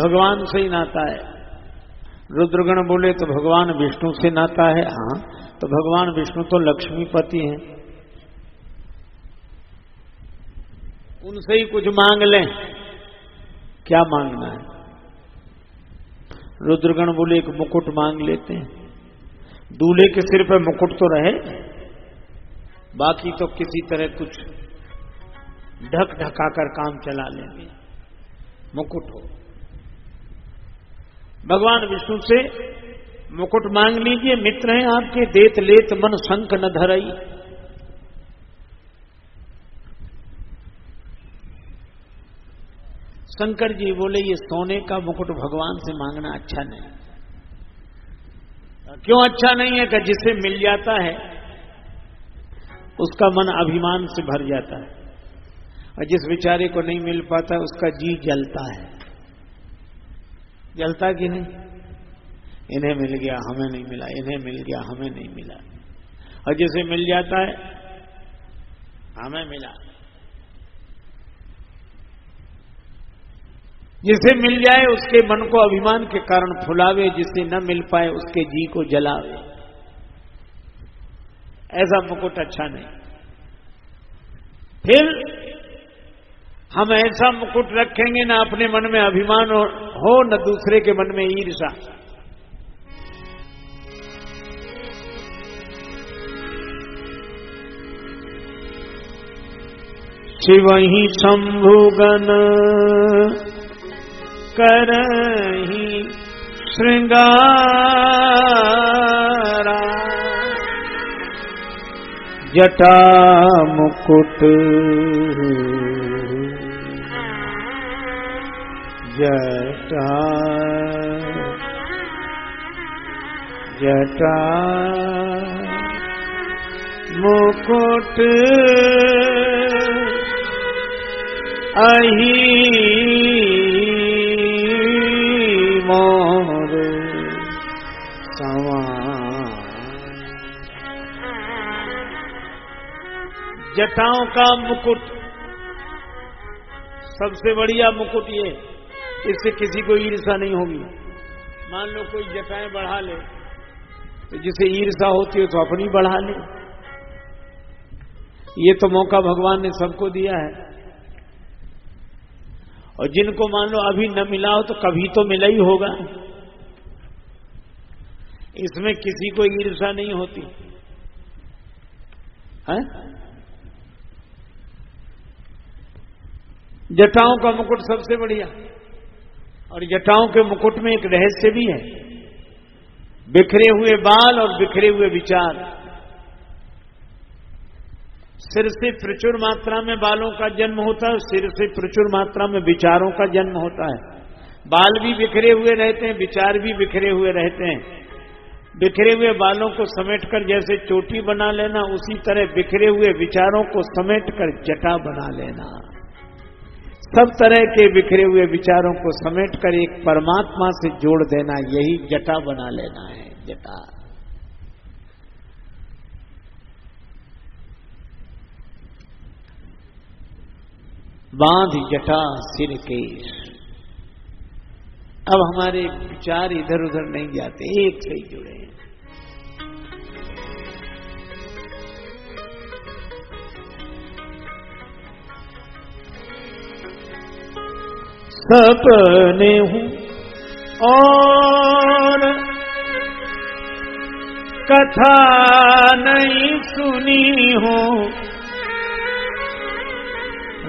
भगवान से ही नाता है। रुद्रगण बोले तो भगवान विष्णु से नाता है। हाँ, तो भगवान विष्णु तो लक्ष्मीपति हैं, उनसे ही कुछ मांग लें। क्या मांगना है? रुद्रगण बोले एक मुकुट मांग लेते हैं। दूल्हे के सिर पर मुकुट तो रहे, बाकी तो किसी तरह कुछ ढक ढकाकर काम चला लेंगे, मुकुट हो। भगवान विष्णु से मुकुट मांग लीजिए, मित्र हैं आपके। देत लेत मन शंख न धरई। शंकर जी बोले ये सोने का मुकुट भगवान से मांगना अच्छा नहीं। क्यों अच्छा नहीं है? कि जिसे मिल जाता है उसका मन अभिमान से भर जाता है, और जिस बेचारे को नहीं मिल पाता उसका जी जलता है। जलता कि नहीं? इन्हें मिल गया हमें नहीं मिला, इन्हें मिल गया हमें नहीं मिला। और जिसे मिल जाता है हमें मिला। जिसे मिल जाए उसके मन को अभिमान के कारण फुलावे, जिसे न मिल पाए उसके जी को जलावे। ऐसा मुकुट अच्छा नहीं। फिर हम ऐसा मुकुट रखेंगे ना अपने मन में अभिमान हो, न दूसरे के मन में ईर्षा। शिवहि शंभुगन करहि श्रृंगारा, जटा मुकुट जटा जटा मुकुट अहि मोर समान। जटाओं का मुकुट सबसे बढ़िया मुकुट ये, इससे किसी को ईर्षा नहीं होगी। मान लो कोई जटाएं बढ़ा ले तो जिसे ईर्षा होती है तो अपनी बढ़ा ले। ये तो मौका भगवान ने सबको दिया है। और जिनको मान लो अभी न मिला हो तो कभी तो मिला ही होगा। इसमें किसी को ईर्षा नहीं होती है? जटाओं का मुकुट सबसे बढ़िया। और जटाओं के मुकुट में एक रहस्य भी है। बिखरे हुए बाल और बिखरे हुए विचार। सिर से प्रचुर मात्रा में बालों का जन्म होता है, सिर से प्रचुर मात्रा में विचारों का जन्म होता है। बाल भी बिखरे हुए रहते हैं, विचार भी बिखरे हुए रहते हैं। बिखरे हुए बालों को समेटकर जैसे चोटी बना लेना, उसी तरह बिखरे हुए विचारों को समेटकर जटा बना लेना। सब तरह के बिखरे हुए विचारों को समेटकर एक परमात्मा से जोड़ देना, यही जटा बना लेना है। जटा बांध जटा सिर केश। अब हमारे विचार इधर उधर नहीं जाते, एक से ही जुड़े हैं। सपने हूं और कथा नहीं सुनी हो,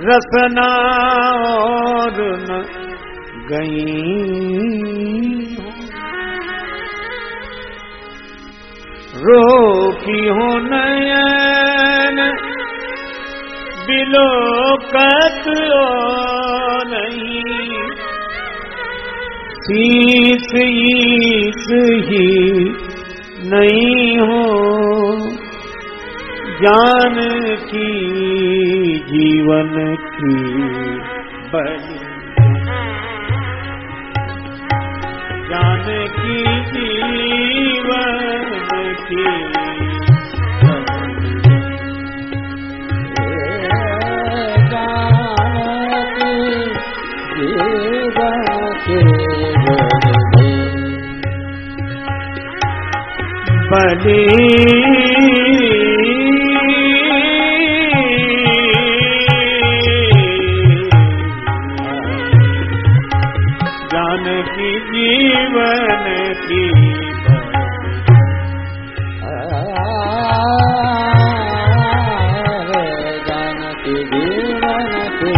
रसना और न गई हो, रोकी हो नयन बिलोकत नहीं, शीस ईस ही नहीं हो, जान की जीवन की बलि, जान की जीवन की बलि, जान की जीवन की बली जानकी जीवन की जानकी जीवन की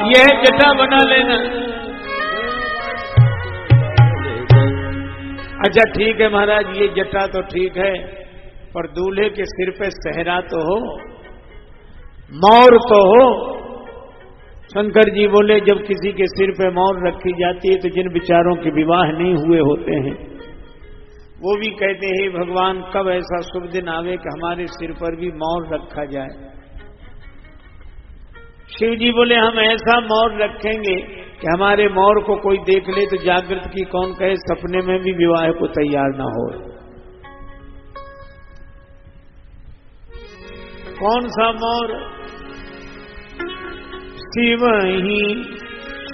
यह जटा बना लेना। अच्छा ठीक है महाराज, ये जटा तो ठीक है, पर दूल्हे के सिर पे सहरा तो हो, मौर तो हो। शंकर जी बोले जब किसी के सिर पे मौर रखी जाती है तो जिन विचारों के विवाह नहीं हुए होते हैं वो भी कहते हैं भगवान कब ऐसा शुभ दिन आवे कि हमारे सिर पर भी मौर रखा जाए। शिव जी बोले हम ऐसा मौर रखेंगे कि हमारे मौर को कोई देख ले तो जागृत की कौन कहे, सपने में भी विवाह को तैयार ना हो। कौन सा मौर? शिव ही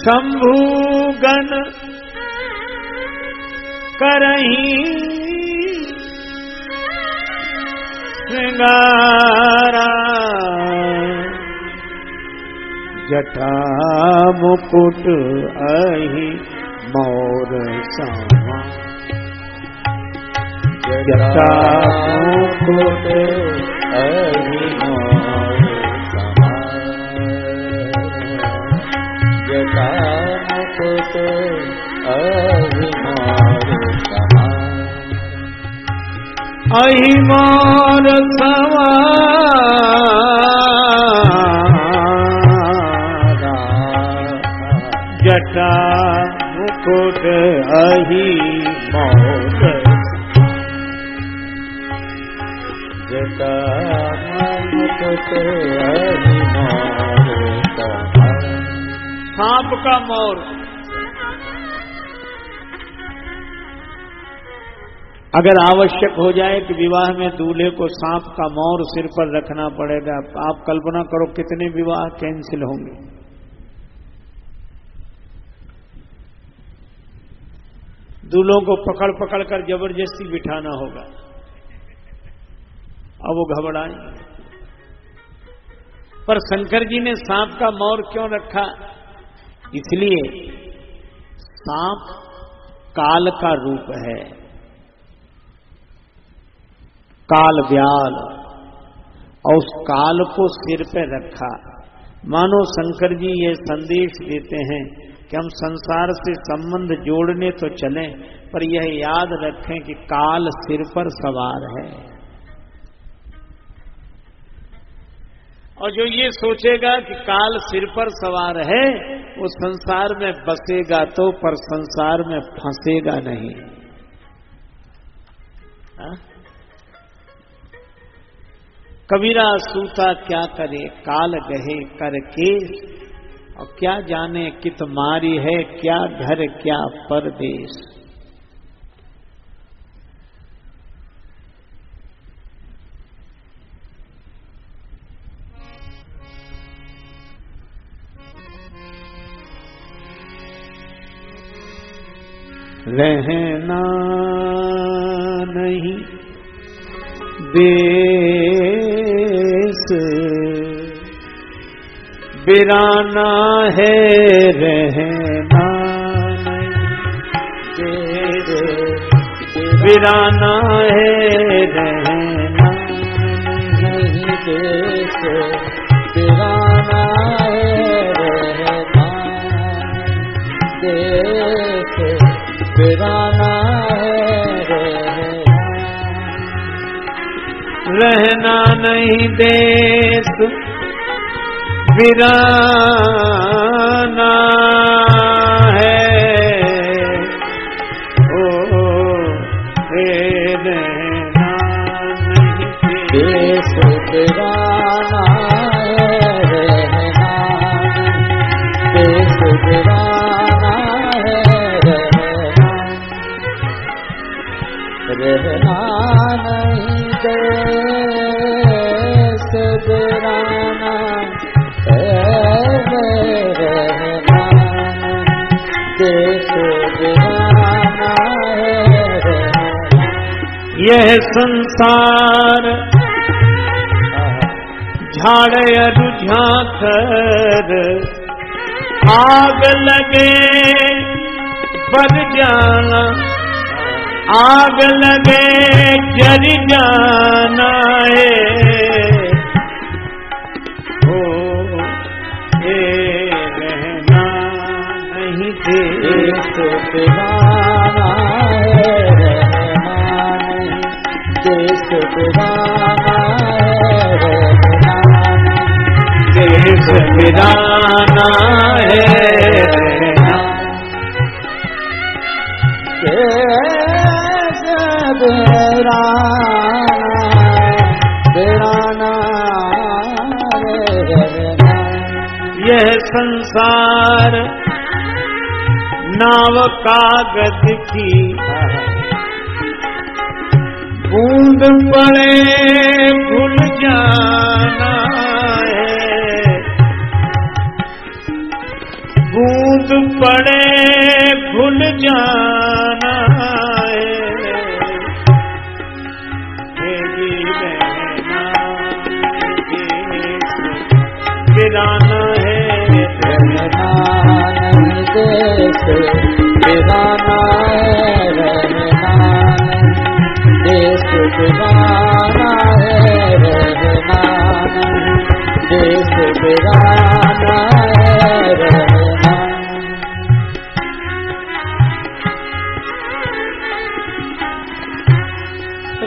शंभु गण करही श्रृंगारा जटा मुकुट अहि मोर सामा। जटा मुकुट अहि मोर सामा। जटा मुकुट अहि मोर सामा। अहि मोर सामा जटा मुकुट अहि मोर। जटा मुकुट अहि मोर सामा। सांप का मोर। अगर आवश्यक हो जाए कि विवाह में दूल्हे को सांप का मोर सिर पर रखना पड़ेगा, आप कल्पना करो कितने विवाह कैंसिल होंगे। दूल्हों को पकड़ पकड़ कर जबरदस्ती बिठाना होगा, अब वो घबराएंगे। पर शंकर जी ने सांप का मोर क्यों रखा? इसलिए सांप काल का रूप है, काल व्याल, और उस काल को सिर पे रखा। मानो शंकर जी ये संदेश देते हैं कि हम संसार से संबंध जोड़ने तो चलें, पर यह याद रखें कि काल सिर पर सवार है। और जो ये सोचेगा कि काल सिर पर सवार है वो संसार में बसेगा तो, पर संसार में फंसेगा नहीं। हा? कबीरा सूता क्या करे काल गहे करके, और क्या जाने कित मारी है क्या घर क्या परदेश। रहना नहीं देश बिराना है, रहना नहीं देश बिराना है, रहना नहीं देश बिराना है, रहना देश बिराना है, रहना नहीं देश बिराना है। ओ रहना नहीं देश बिराना है, रहना देश बिराना है, रहना नहीं देश बिराना है, रहना यह संसार झाड़ अरु झांकर, आग लगे पर जाना, आग लगे जर जाना है। हो रहना नहीं देश बिराना है, रहना नहीं देश बिराना है, रहना देश बिराना है, रहना देश बिराना, बिराना रहना। यह संसार नाव कागज की, बूंद पड़े भूल जाना है, बूंद पड़े भूल जाना है। तेरी रहना बिराना है, रहना नहीं देश बिराना है, रहना नहीं देश बिराना है, रहना नहीं देश बिराना है, रहना।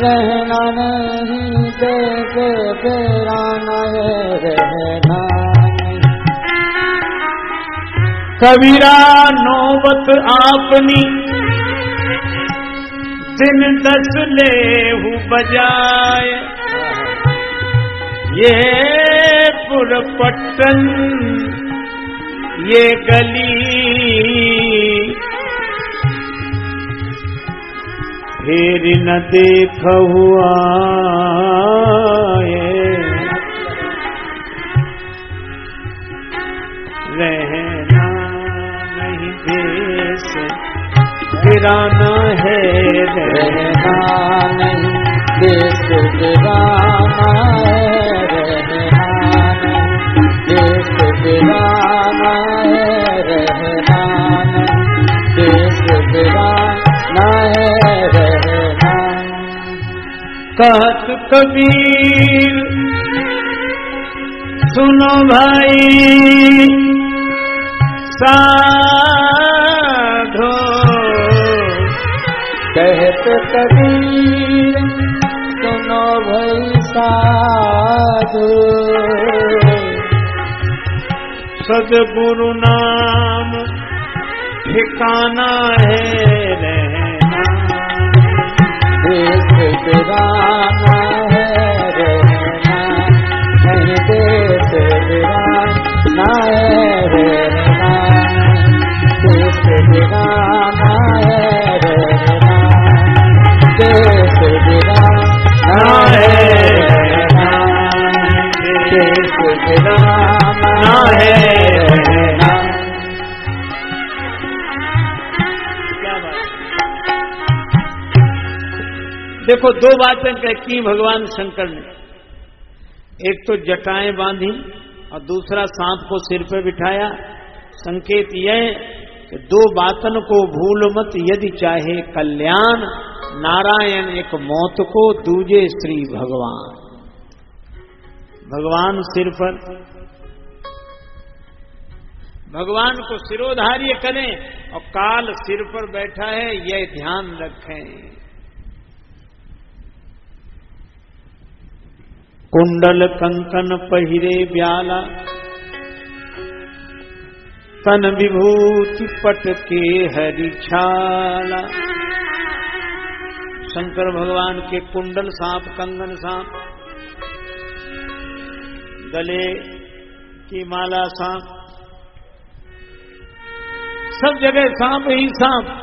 रहना नहीं देश बिराना है, रहना। कबीरा नौबत आपनी दिन 10 लेहु बजाए, ये पुरपट्टन ये गली फिर न देख हुआ रहना नहीं देश बिराना है, रहना नहीं देश बिराना है, रहना नहीं देश बिराना है, रहना नहीं देश बिराना है, रहना। कहत कबीर सुनो भाई साधो, कहत कबीर सुनो भाई साधो, सद्गुरु नाम ठिकाना है, रहना देश बिराना है, रहना नहीं देश बिराना है, रहना देश बिराना है, रहना देश बिराना है, रहना देश बिराना है, रहना। क्या बात। देखो दो बातें की भगवान शंकर ने, एक तो जटाएं बांधी और दूसरा सांप को सिर पे बिठाया। संकेत यह कि दो बातन को भूल मत यदि चाहे कल्याण, नारायण एक मौत को दूजे श्री भगवान। भगवान सिर पर, भगवान को सिरोधार्य करें और काल सिर पर बैठा है यह ध्यान रखें। कुंडल कंकन पहिरे ब्याला, तन विभूति पट के हरि छाला। शंकर भगवान के कुंडल सांप, कंगन सांप, गले की माला सांप, सब जगह सांप ही सांप।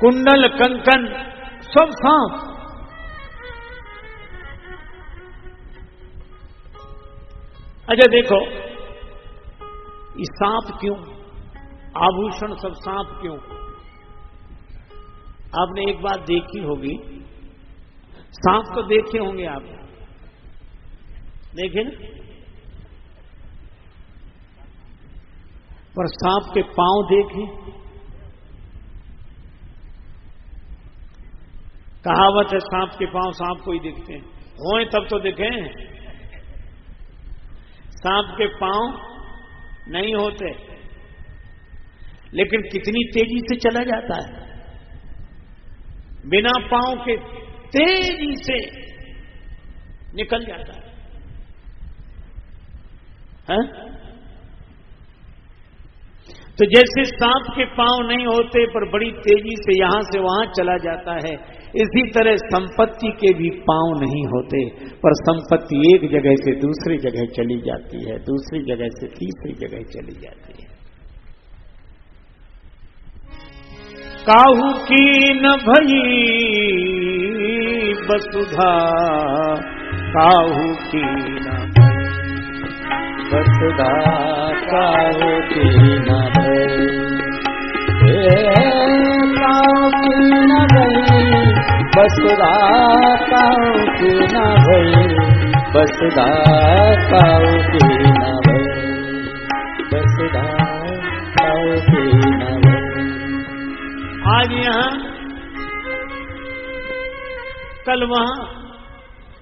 कुंडल कंकन सब सांप। अच्छा देखो, ये सांप क्यों, आभूषण सब सांप क्यों? आपने एक बात देखी होगी, सांप तो देखे होंगे आप, देखे ना, पर सांप के पांव देखे? कहावत है सांप के पांव सांप को ही दिखते हैं, होए तब तो दिखे। सांप के पांव नहीं होते, लेकिन कितनी तेजी से चला जाता है, बिना पांव के तेजी से निकल जाता है? तो जैसे सांप के पांव नहीं होते पर बड़ी तेजी से यहां से वहां चला जाता है, इसी तरह संपत्ति के भी पांव नहीं होते, पर संपत्ति एक जगह से दूसरी जगह चली जाती है, दूसरी जगह से तीसरी जगह चली जाती है। काहू की न भई वसुधा, काहू की न वसुधा, काहू की न भई, काहू की न भई वसुधा, काहू की न भई वसुधा, काहू की न भई वसुधा, काहू की न भई। आज यहां, कल वहां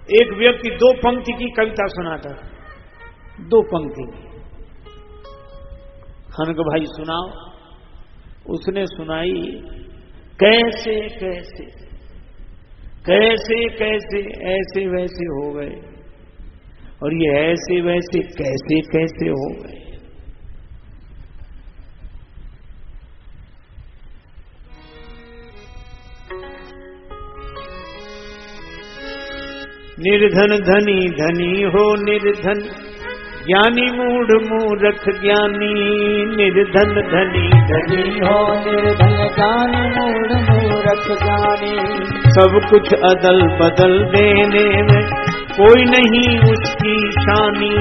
एक व्यक्ति 2 पंक्ति की कविता सुनाता, 2 पंक्ति। हनक भाई सुनाओ, उसने सुनाई, कैसे कैसे कैसे कैसे ऐसे वैसे हो गए, और ये ऐसे वैसे कैसे कैसे हो गए। निर्धन धनी धनी हो निर्धन, ज्ञानी मूढ़ मूर्ख ज्ञानी। निर्धन धनी धनी हो निर्धन, ज्ञानी मूढ़ मूर्ख ज्ञानी। सब कुछ अदल बदल देने में कोई नहीं उसकी शानी।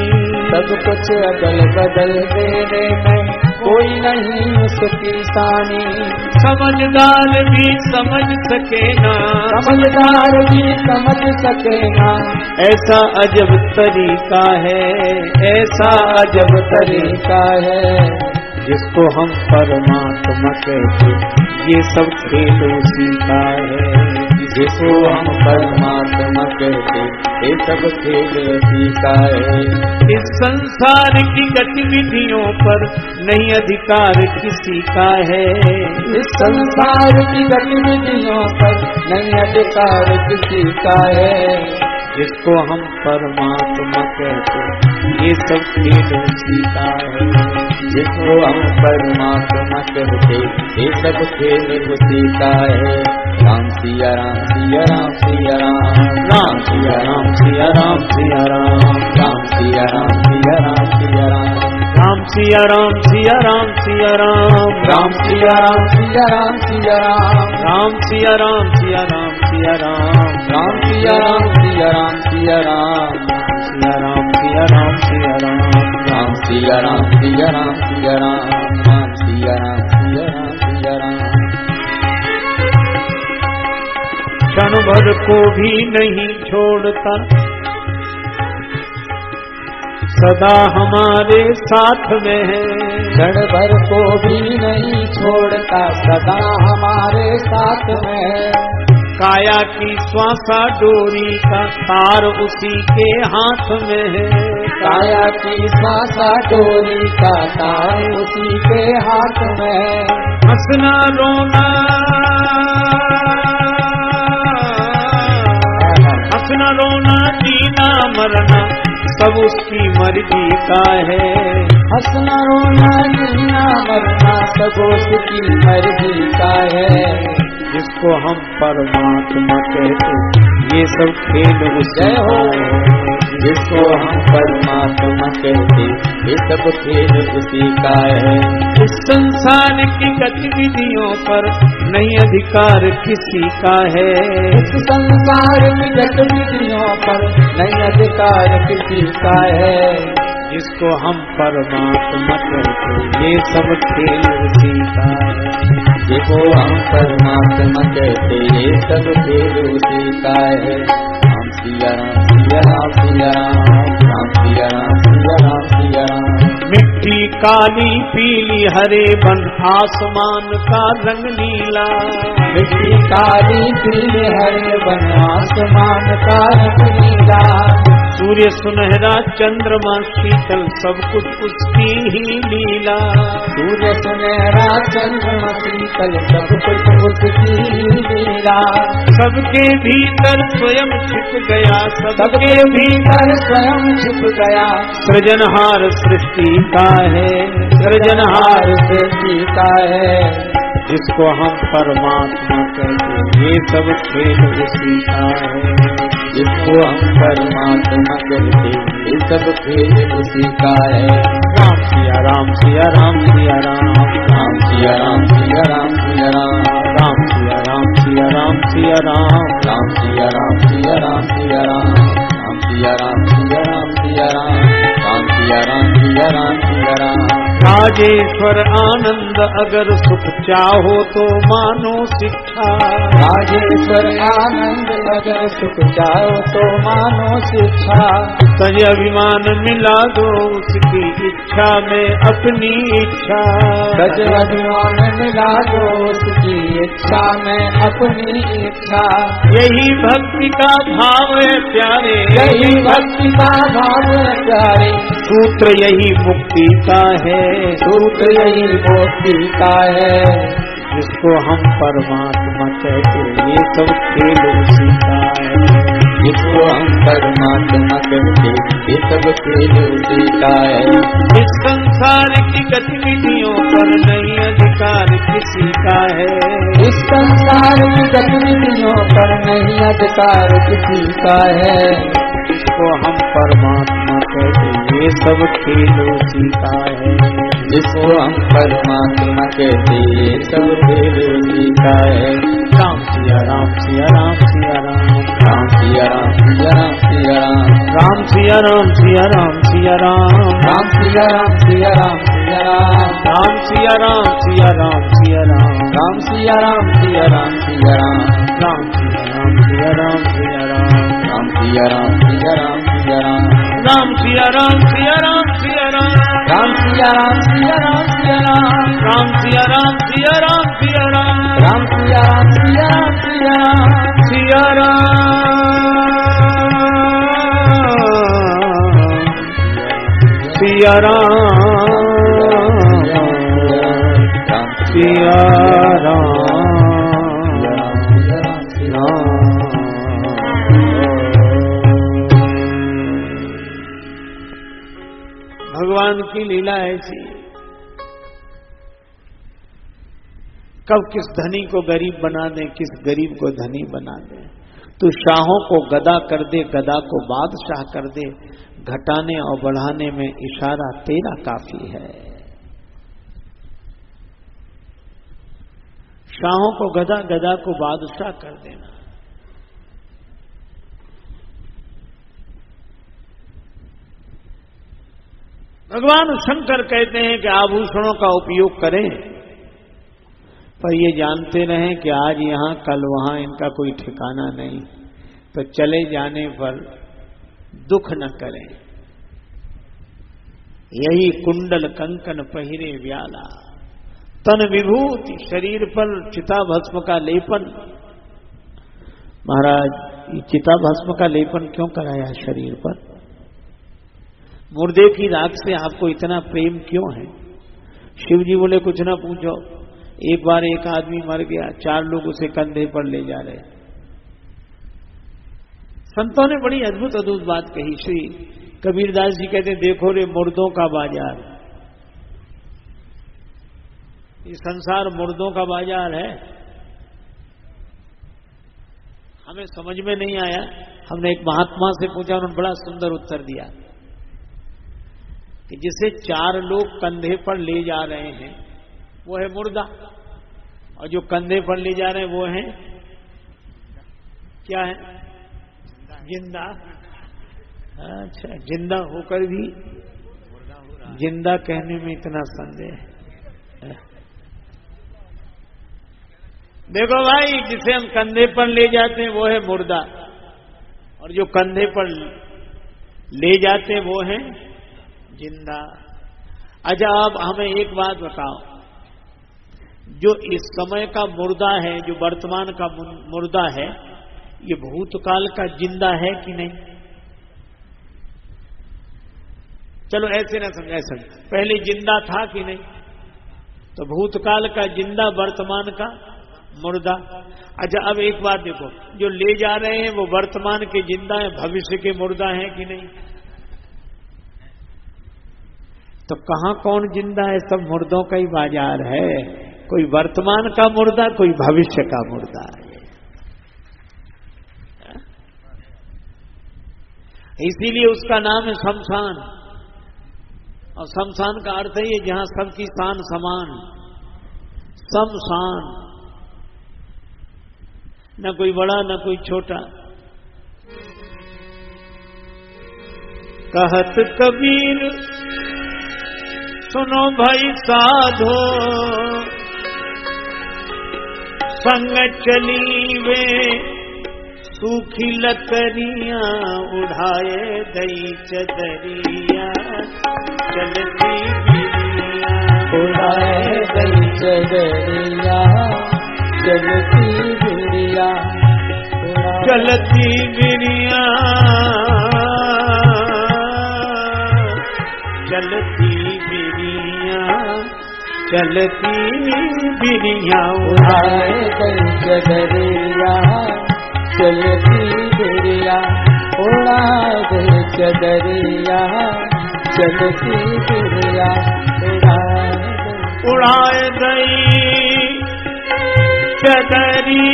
सब कुछ अदल बदल देने में कोई नहीं उसकी शानी। समझदार भी समझ सके ना, समझदार भी समझ सके ना। ऐसा अजब तरीका है, ऐसा अजब तरीका है, जिसको हम परमात्मा कहते, ये सब खेल उसी का है। जिसको हम परमात्मा कहते, ये सब खेल उसी का है। इस संसार की गतिविधियों पर नहीं अधिकार किसी का है। इस संसार की गतिविधियों पर नहीं अधिकार किसी का है। जिसको हम परमात्मा कहते, ये सब खेल उसी का है। जिसको हम परमात्मा कहते, ये सब खेल उसी का है। राम सिया राम सिया राम सिया राम, राम सिया राम सिया राम सिया राम, राम सिया राम सिया राम सिया राम, राम सिया राम सिया राम सिया राम, राम सिया राम सिया राम सिया राम, राम सिया राम सिया राम सिया राम, राम सिया राम सिया राम सिया राम, सिया राम सिया राम सिया राम, राम सिया राम सिया राम सिया राम, राम सिया राम सिया राम सिया राम। क्षण भर को भी नहीं छोड़ता, सदा हमारे साथ में है। क्षण भर को भी नहीं छोड़ता, सदा हमारे साथ में है। काया की श्वासा डोरी का तार उसी के हाथ में है। काया की श्वासा डोरी का तार उसी के हाथ में है। हंसना रोना, हंसना रोना जीना मरना सब उसकी मर्जी का है। हंसना रोना जीना मरना सब उसकी मर्जी का है। जिसको हम परमात्मा कहते, ये सब खेल उसी हो। जिसको हम परमात्मा कहते, ये सब खेल उसी का है। इस संसार की गतिविधियों पर नहीं अधिकार किसी का है। इस संसार की गतिविधियों पर नहीं अधिकार किसी का है। जिसको हम परमात्मा कहते ये सब खेल उसी का है। जिसको हम परमात्मा कहते ये सब खेल उसी का है। राम सिया राम सिया राम सिया राम, राम सिया राम सिया राम सिया राम। मिट्टी काली पीली हरे बन आसमान का रंग नीला, मिट्टी काली पीली हरे बन आसमान का रंग नीला। सूर्य सुनहरा चंद्रमा शीतल सब कुछ उसकी ही लीला। सूर्य सुनहरा चंद्रमा शीतल सब कुछ उसकी ही लीला। सबके भीतर स्वयं छिप गया, सबके भीतर स्वयं छिप गया। सृजनहार सृष्टि का है, सृजनहार सृष्टि का है। जिसको हम परमात्मा कहते ये सब खेल उसी का है। जिसको हम परमात्मा कहते ये सब खेल उसी का है। राम सिया राम सिया राम सिया राम, राम सिया राम सिया राम सिया राम। राम सिया राम सिया राम सिया राम, राम सिया राम सिया राम सिया राम। राम सिया राम सिया राम सिया राम, राम सिया राम सिया राम सिया राम। राजेश्वर आनंद अगर सुख चाहो तो मानो शिक्षा, राजेश्वर आनंद अगर सुख चाहो तो मानो शिक्षा। तज अभिमान मिला दो उसकी इच्छा में अपनी इच्छा, तज अभिमान मिला दो उसकी इच्छा में अपनी इच्छा। यही भक्ति का भाव है प्यारे, यही भक्ति का भाव है प्यारे। सूत्र यही मुक्ति का है, सूत्र यही मुक्ति का है। जिसको हम परमात्मा कहते ये सब खेल उसी का है। जिसको हम परमात्मा कहते ये सब खेल उसी का है। इस संसार की गतिविधियों पर नहीं अधिकार किसी का है, इस संसार की गतिविधियों पर नहीं अधिकार किसी का है। जिसको हम परमात्मा कहते ये सब खेल उसी का है। जिसको हम परमात्मा कहते ये सब खेल उसी का है। राम सिया राम सिया राम सिया राम, राम सिया राम सिया राम सिया राम। राम सिया राम सिया राम सिया राम, राम सिया राम सिया राम सिया राम। राम सिया राम सिया राम सिया राम, राम सिया राम सिया राम सिया राम। राम सिया राम सिया राम सिया राम, राम सिया राम सिया राम सिया राम। राम सिया राम सिया राम सिया राम, राम सिया राम सिया राम सिया राम। राम सिया राम सिया राम सिया राम, राम सिया राम सिया राम सिया राम। सिया राम सिया राम सिया राम। भगवान की लीला ऐसी, कब किस धनी को गरीब बना दे, किस गरीब को धनी बना दे। तू शाहों को गदा कर दे, गदा को बादशाह कर दे, घटाने और बढ़ाने में इशारा तेरा काफी है। शाहों को गदा, गदा को बादशाह कर देना। भगवान शंकर कहते हैं कि आभूषणों का उपयोग करें, पर ये जानते रहें कि आज यहां कल वहां इनका कोई ठिकाना नहीं, तो चले जाने पर दुख न करें। यही कुंडल कंकन पहिरे व्याला, तन विभूति शरीर पर चिता भस्म का लेपन। महाराज, ये चिता भस्म का लेपन क्यों कराया शरीर पर? मुर्दे की राख से आपको इतना प्रेम क्यों है? शिव जी बोले कुछ ना पूछो। एक बार एक आदमी मर गया, 4 लोग उसे कंधे पर ले जा रहे। संतों ने बड़ी अद्भुत अद्भुत बात कही। श्री कबीरदास जी कहते, देखो रे मुर्दों का बाजार, ये संसार मुर्दों का बाजार है। हमें समझ में नहीं आया। हमने एक महात्मा से पूछा, उन्होंने बड़ा सुंदर उत्तर दिया कि जिसे 4 लोग कंधे पर ले जा रहे हैं वो है मुर्दा, और जो कंधे पर ले जा रहे हैं वो है क्या है? जिंदा। अच्छा, जिंदा होकर भी जिंदा कहने में इतना संदेह है। देखो भाई, जिसे हम कंधे पर ले जाते हैं वो है मुर्दा, और जो कंधे पर ले जाते हैं वो है जिंदा। अच्छा, अब हमें एक बात बताओ, जो इस समय का मुर्दा है, जो वर्तमान का मुर्दा है, ये भूतकाल का जिंदा है कि नहीं? चलो ऐसे ना समझ, ऐसा पहले जिंदा था कि नहीं? तो भूतकाल का जिंदा, वर्तमान का मुर्दा। अच्छा, अब एक बात देखो, जो ले जा रहे हैं वो वर्तमान के जिंदा है, भविष्य के मुर्दा हैं कि नहीं? तो कहां कौन जिंदा है? सब मुर्दों का ही बाजार है। कोई वर्तमान का मुर्दा, कोई भविष्य का मुर्दा है। इसीलिए उसका नाम है शमशान, और शमशान का अर्थ है ये जहां सबकी शान समान, शमशान, न कोई बड़ा न कोई छोटा। कहत कबीर सुनो भाई साधो, संग चली वे सूखी लकड़ियां, उड़ाए दई चदरिया, चलती बिरिया, उड़ाए दई चदरिया, चलती बिरिया, चलती बिरिया, चलती बिरिया, चलती बिरिया, उड़ाए दई चदरिया, चलती बिरिया, उड़ाए दई चदरिया, चलती बिरिया, उड़ाए दई चदरी,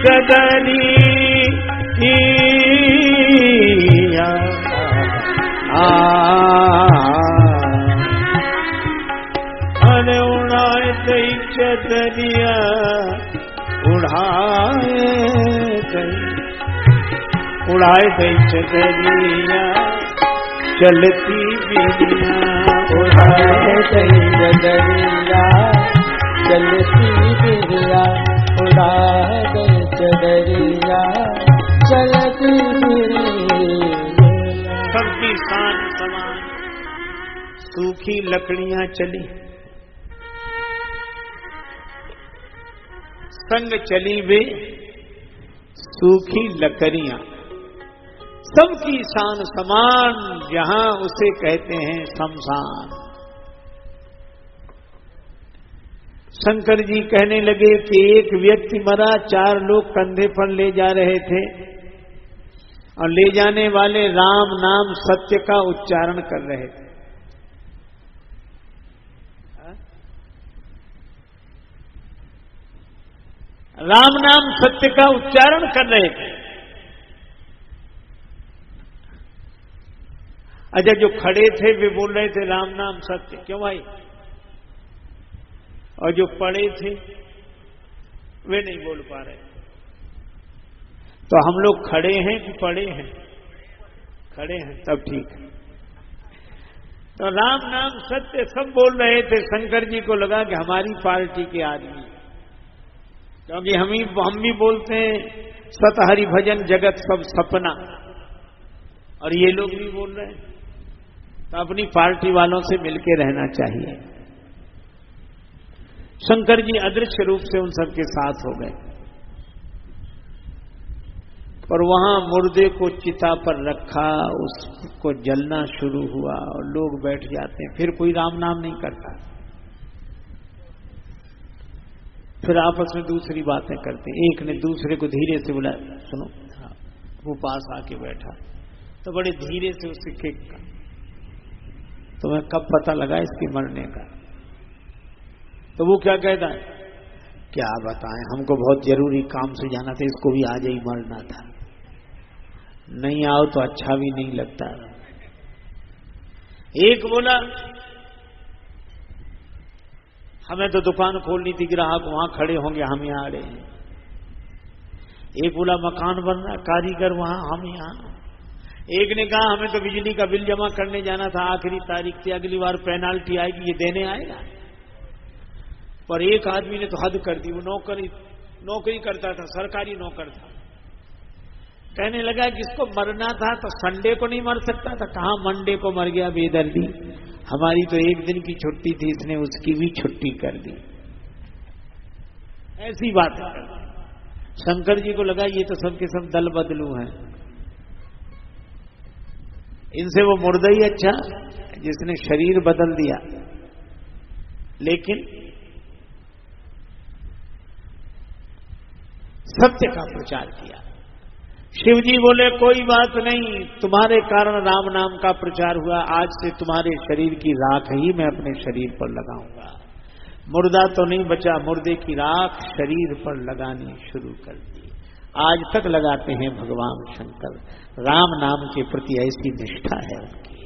चदरी अरे उड़ाए दई चदरिया, उड़ाए दई चदरिया, चलती बिरिया, उड़ाए दई चदरिया, चलती बिरिया, उड़ाए दई चदरिया, चलती बिरिया। सबकी शान समान, सूखी लकड़ियां चली, संग चली वे सूखी लकड़ियां, सबकी शान समान, जहां उसे कहते हैं शमशान। शंकर जी कहने लगे कि एक व्यक्ति मरा, 4 लोग कंधे पर ले जा रहे थे, और ले जाने वाले राम नाम सत्य का उच्चारण कर रहे थे। राम नाम सत्य का उच्चारण कर रहे थे। अच्छा, जो खड़े थे वे बोल रहे थे राम नाम सत्य, क्यों भाई? और जो पड़े थे वे नहीं बोल पा रहे। तो हम लोग खड़े हैं कि पड़े हैं? खड़े हैं, तब ठीक है। तो राम नाम सत्य सब बोल रहे थे। शंकर जी को लगा कि हमारी पार्टी के आदमी, क्योंकि हम भी बोलते हैं सत हरि भजन जगत सब सपना, और ये लोग भी बोल रहे हैं, तो अपनी पार्टी वालों से मिलके रहना चाहिए। शंकर जी अदृश्य रूप से उन सबके साथ हो गए, और वहां मुर्दे को चिता पर रखा, उसको जलना शुरू हुआ, और लोग बैठ जाते हैं। फिर कोई राम नाम नहीं करता, फिर आपस में दूसरी बातें करते हैं। एक ने दूसरे को धीरे से बुलाया, सुनो, वो पास आके बैठा, तो बड़े धीरे से उससे खेका, तुम्हें कब पता लगा इसके मरने का? तो वो क्या कहता है, क्या बताएं, हमको बहुत जरूरी काम से जाना था, इसको भी आज ही मरना था, नहीं आओ तो अच्छा भी नहीं लगता। एक बोला, हमें तो दुकान खोलनी थी, ग्राहक वहां खड़े होंगे, हम यहां आ रहे हैं। एक बोला मकान बन रहा, कारीगर वहां, हम यहाँ। एक ने कहा हमें तो बिजली का बिल जमा करने जाना था, आखिरी तारीख थी, अगली बार पेनाल्टी आएगी, ये देने आएगा। पर एक आदमी ने तो हद कर दी, वो नौकरी करता था, सरकारी नौकर था। कहने लगा कि इसको मरना था तो संडे को नहीं मर सकता था, कहां मंडे को मर गया बेदर्दी। हमारी तो एक दिन की छुट्टी थी, इसने उसकी भी छुट्टी कर दी। ऐसी बात है। शंकर जी को लगा ये तो सबके सब दल बदलू हैं, इनसे वो मुर्दा ही अच्छा जिसने शरीर बदल दिया। लेकिन सत्य का प्रचार किया। शिव जी बोले कोई बात नहीं, तुम्हारे कारण राम नाम का प्रचार हुआ, आज से तुम्हारे शरीर की राख ही मैं अपने शरीर पर लगाऊंगा। मुर्दा तो नहीं बचा, मुर्दे की राख शरीर पर लगानी शुरू कर दी। आज तक लगाते हैं भगवान शंकर, राम नाम के प्रति ऐसी निष्ठा है उनकी।